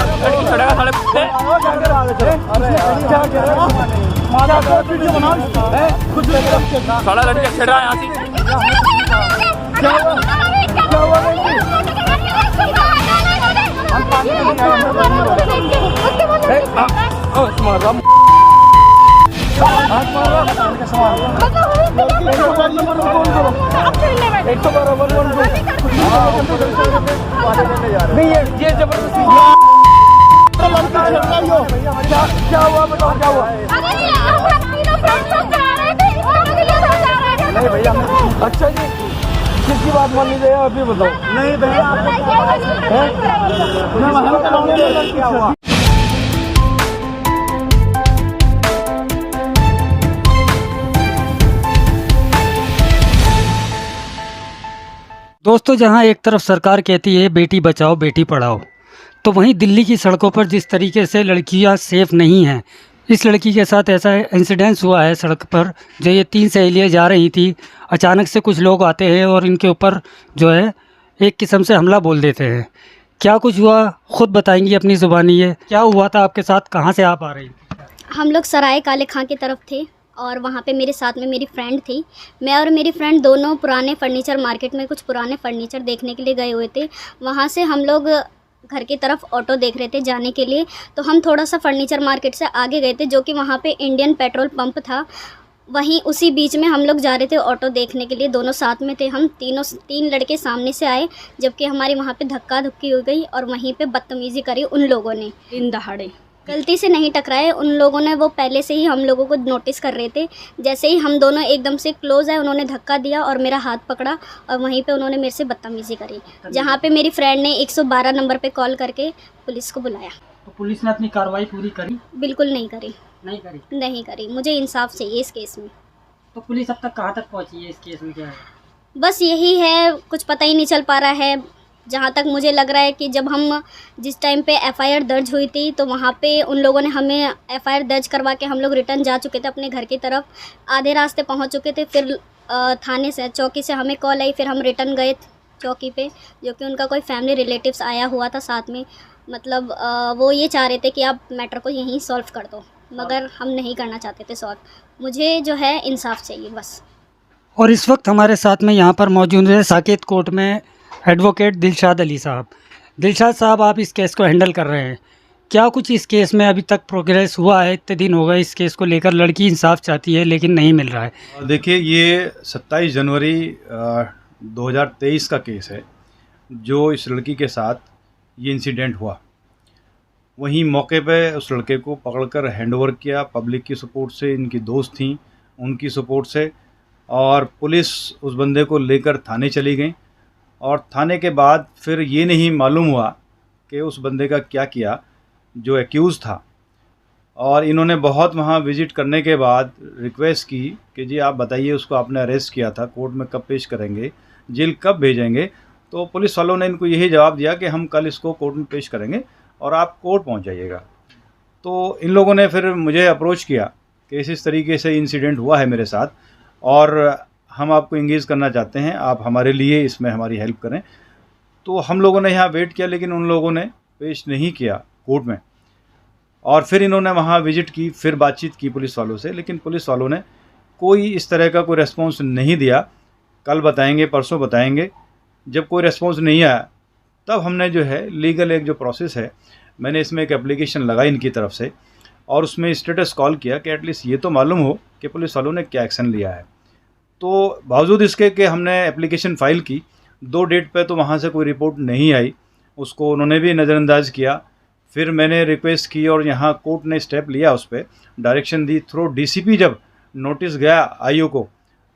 लड़की छड़ेगा साले कुत्ते साला लड़की छेड़ रहा है यहाँ से नहीं ये जबरदस्ती क्या हुआ बताओ क्या हुआ? नहीं भैया अच्छा जी किसकी बात मान लीजिए अभी बताओ। नहीं भैया क्या हुआ? दोस्तों, जहां एक तरफ सरकार कहती है बेटी बचाओ बेटी पढ़ाओ, तो वहीं दिल्ली की सड़कों पर जिस तरीके से लड़कियां सेफ नहीं हैं, इस लड़की के साथ ऐसा इंसिडेंस हुआ है सड़क पर। जो ये 3 सहेलियाँ जा रही थी, अचानक से कुछ लोग आते हैं और इनके ऊपर जो है एक किस्म से हमला बोल देते हैं। क्या कुछ हुआ खुद बताएंगी अपनी ज़ुबानी। ये क्या हुआ था आपके साथ, कहाँ से आप आ रही थी? हम लोग सराय काले खां की तरफ थे और वहाँ पे मेरे साथ में मेरी फ्रेंड थी। मैं और मेरी फ्रेंड दोनों पुराने फर्नीचर मार्केट में कुछ पुराने फर्नीचर देखने के लिए गए हुए थे। वहाँ से हम लोग घर की तरफ ऑटो देख रहे थे जाने के लिए, तो हम थोड़ा सा फर्नीचर मार्केट से आगे गए थे, जो कि वहाँ पे इंडियन पेट्रोल पंप था। वहीं उसी बीच में हम लोग जा रहे थे ऑटो देखने के लिए, दोनों साथ में थे। हम 3 लड़के सामने से आए, जबकि हमारी वहाँ पे धक्का धुक्की हो गई और वहीं पे बदतमीज़ी करी उन लोगों ने। दिन दहाड़े गलती से नहीं टकराए उन लोगों ने, वो पहले से ही हम लोगों को नोटिस कर रहे थे। जैसे ही हम दोनों एकदम से क्लोज आए, उन्होंने धक्का दिया और मेरा हाथ पकड़ा और वहीं पे उन्होंने मेरे से बदतमीज़ी करी, जहाँ पे मेरी फ्रेंड ने 112 नंबर पे कॉल करके पुलिस को बुलाया। तो पुलिस ने अपनी कार्रवाई पूरी करी? बिल्कुल नहीं करी। नहीं करी। मुझे इंसाफ चाहिए इस केस में। तो पुलिस अब तक कहाँ तक पहुँची है इस केस में? क्या है बस यही है, कुछ पता ही नहीं चल पा रहा है। जहाँ तक मुझे लग रहा है कि जब हम जिस टाइम पे एफआईआर दर्ज हुई थी, तो वहाँ पे उन लोगों ने हमें एफआईआर दर्ज करवा के हम लोग रिटर्न जा चुके थे अपने घर की तरफ। आधे रास्ते पहुँच चुके थे, फिर थाने से चौकी से हमें कॉल आई, फिर हम रिटर्न गए चौकी पे, जो कि उनका कोई फैमिली रिलेटिव्स आया हुआ था साथ में। मतलब वो ये चाह रहे थे कि आप मैटर को यहीं सॉल्व कर दो, मगर हम नहीं करना चाहते थे सॉल्व। मुझे जो है इंसाफ चाहिए बस। और इस वक्त हमारे साथ में यहाँ पर मौजूद है साकेत कोर्ट में एडवोकेट दिलशाद अली साहब। दिलशाद साहब, आप इस केस को हैंडल कर रहे हैं, क्या कुछ इस केस में अभी तक प्रोग्रेस हुआ है? इतने दिन हो गए इस केस को लेकर, लड़की इंसाफ चाहती है लेकिन नहीं मिल रहा है। देखिए, ये 27 जनवरी 2023 का केस है जो इस लड़की के साथ ये इंसिडेंट हुआ। वहीं मौके पे उस लड़के को पकड़कर हैंडओवर किया, पब्लिक की सपोर्ट से, इनकी दोस्त थी उनकी सपोर्ट से, और पुलिस उस बंदे को लेकर थाने चली गई। और थाने के बाद फिर ये नहीं मालूम हुआ कि उस बंदे का क्या किया जो एक्यूज़ था। और इन्होंने बहुत वहाँ विज़िट करने के बाद रिक्वेस्ट की कि जी आप बताइए, उसको आपने अरेस्ट किया था, कोर्ट में कब पेश करेंगे, जेल कब भेजेंगे। तो पुलिस वालों ने इनको यही जवाब दिया कि हम कल इसको कोर्ट में पेश करेंगे और आप कोर्ट पहुँच जाइएगा। तो इन लोगों ने फिर मुझे अप्रोच किया कि इस तरीके से इंसिडेंट हुआ है मेरे साथ और हम आपको इंगेज करना चाहते हैं, आप हमारे लिए इसमें हमारी हेल्प करें। तो हम लोगों ने यहाँ वेट किया, लेकिन उन लोगों ने पेश नहीं किया कोर्ट में। और फिर इन्होंने वहाँ विज़िट की, फिर बातचीत की पुलिस वालों से, लेकिन पुलिस वालों ने कोई इस तरह का कोई रेस्पॉन्स नहीं दिया। कल बताएंगे, परसों बताएंगे। जब कोई रेस्पॉन्स नहीं आया, तब हमने जो है लीगल एक जो प्रोसेस है, मैंने इसमें एक एप्लीकेशन लगाई इनकी तरफ से और उसमें स्टेटस कॉल किया कि एटलीस्ट ये तो मालूम हो कि पुलिस वालों ने क्या एक्शन लिया है। तो बावजूद इसके कि हमने एप्लीकेशन फ़ाइल की 2 डेट पे, तो वहाँ से कोई रिपोर्ट नहीं आई, उसको उन्होंने भी नज़रअंदाज किया। फिर मैंने रिक्वेस्ट की और यहाँ कोर्ट ने स्टेप लिया, उस पर डायरेक्शन दी थ्रू डीसीपी। जब नोटिस गया आईओ को,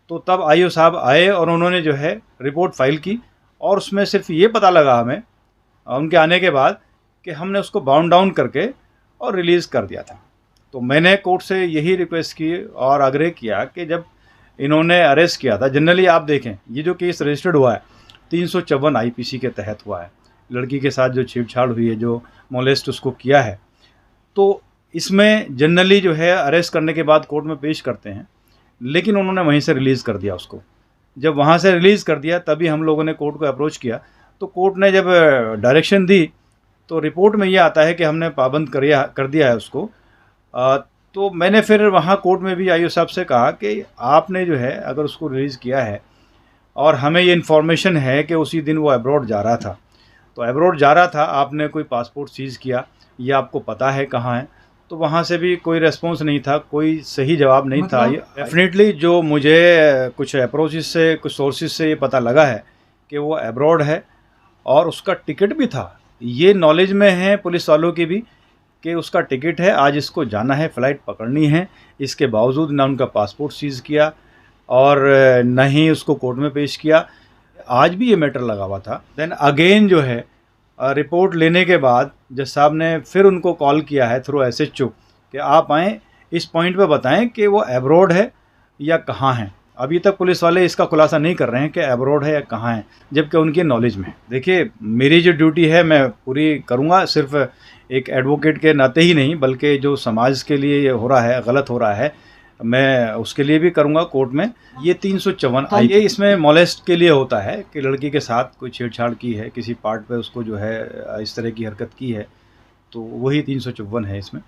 तो तब आईओ साहब आए और उन्होंने जो है रिपोर्ट फाइल की और उसमें सिर्फ ये पता लगा हमें उनके आने के बाद कि हमने उसको बाउंड डाउन करके और रिलीज़ कर दिया था। तो मैंने कोर्ट से यही रिक्वेस्ट की और आग्रह किया कि जब इन्होंने अरेस्ट किया था, जनरली आप देखें ये जो केस रजिस्टर्ड हुआ है 354 आईपीसी के तहत हुआ है, लड़की के साथ जो छेड़छाड़ हुई है, जो मोलेस्ट उसको किया है, तो इसमें जनरली जो है अरेस्ट करने के बाद कोर्ट में पेश करते हैं, लेकिन उन्होंने वहीं से रिलीज़ कर दिया उसको। जब वहाँ से रिलीज़ कर दिया तभी हम लोगों ने कोर्ट को अप्रोच किया। तो कोर्ट ने जब डायरेक्शन दी तो रिपोर्ट में ये आता है कि हमने पाबंद कर दिया है उसको। तो मैंने फिर वहाँ कोर्ट में भी आईओ साहब से कहा कि आपने जो है अगर उसको रिलीज़ किया है और हमें ये इन्फॉर्मेशन है कि उसी दिन वो अब्रॉड जा रहा था, तो अब्रॉड जा रहा था, आपने कोई पासपोर्ट सीज़ किया, ये आपको पता है कहाँ है? तो वहाँ से भी कोई रेस्पॉन्स नहीं था, कोई सही जवाब नहीं था। डेफिनेटली जो मुझे कुछ अप्रोचेस से, कुछ सोर्सेज से ये पता लगा है कि वो अब्रॉड है और उसका टिकट भी था। ये नॉलेज में है पुलिस वालों की भी कि उसका टिकट है, आज इसको जाना है, फ़्लाइट पकड़नी है। इसके बावजूद ना उनका पासपोर्ट सीज़ किया और न ही उसको कोर्ट में पेश किया। आज भी ये मैटर लगा हुआ था। देन अगेन जो है रिपोर्ट लेने के बाद जज साहब ने फिर उनको कॉल किया है थ्रू SHO कि आप आएँ, इस पॉइंट पे बताएं कि वो अब्रॉड है या कहाँ हैं। अभी तक पुलिस वाले इसका खुलासा नहीं कर रहे हैं कि अब्रॉड है या कहाँ है, जबकि उनकी नॉलेज में है। देखिए, मेरी जो ड्यूटी है मैं पूरी करूँगा, सिर्फ एक एडवोकेट के नाते ही नहीं, बल्कि जो समाज के लिए ये हो रहा है, गलत हो रहा है, मैं उसके लिए भी करूँगा कोर्ट में। ये 354 ये इसमें मोलेस्ट के लिए होता है कि लड़की के साथ कोई छेड़छाड़ की है, किसी पार्ट पे उसको जो है इस तरह की हरकत की है, तो वही 354 है इसमें।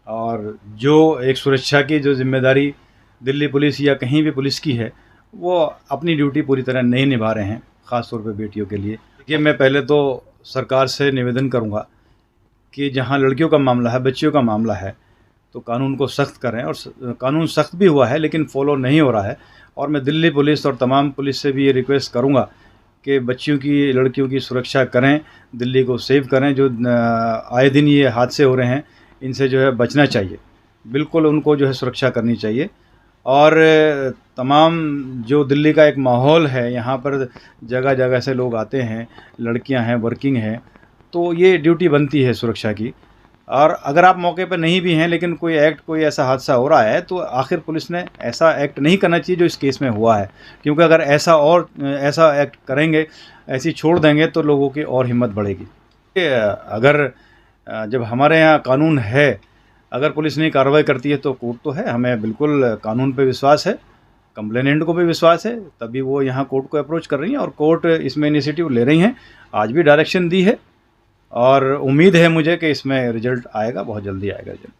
और जो एक सुरक्षा की जो जिम्मेदारी दिल्ली पुलिस या कहीं भी पुलिस की है, वो अपनी ड्यूटी पूरी तरह नहीं निभा रहे हैं, ख़ास तौर पे बेटियों के लिए। देखिए, मैं पहले तो सरकार से निवेदन करूँगा कि जहाँ लड़कियों का मामला है, बच्चियों का मामला है, तो कानून को सख्त करें। और कानून सख्त भी हुआ है लेकिन फॉलो नहीं हो रहा है। और मैं दिल्ली पुलिस और तमाम पुलिस से भी ये रिक्वेस्ट करूँगा कि बच्चियों की, लड़कियों की सुरक्षा करें, दिल्ली को सेव करें। जो आए दिन ये हादसे हो रहे हैं, इनसे जो है बचना चाहिए, बिल्कुल उनको जो है सुरक्षा करनी चाहिए। और तमाम जो दिल्ली का एक माहौल है, यहाँ पर जगह जगह से लोग आते हैं, लड़कियाँ हैं, वर्किंग हैं, तो ये ड्यूटी बनती है सुरक्षा की। और अगर आप मौके पर नहीं भी हैं लेकिन कोई ऐसा हादसा हो रहा है, तो आखिर पुलिस ने ऐसा एक्ट नहीं करना चाहिए जो इस केस में हुआ है। क्योंकि अगर ऐसा एक्ट करेंगे, ऐसी छोड़ देंगे, तो लोगों की और हिम्मत बढ़ेगी। अगर जब हमारे यहाँ कानून है, अगर पुलिस नहीं कार्रवाई करती है तो कोर्ट तो है। हमें बिल्कुल कानून पे विश्वास है, कंप्लेनेंट को भी विश्वास है, तभी वो यहाँ कोर्ट को अप्रोच कर रही हैं और कोर्ट इसमें इनिशिएटिव ले रही हैं। आज भी डायरेक्शन दी है और उम्मीद है मुझे कि इसमें रिजल्ट आएगा, बहुत जल्दी आएगा रिजल्ट।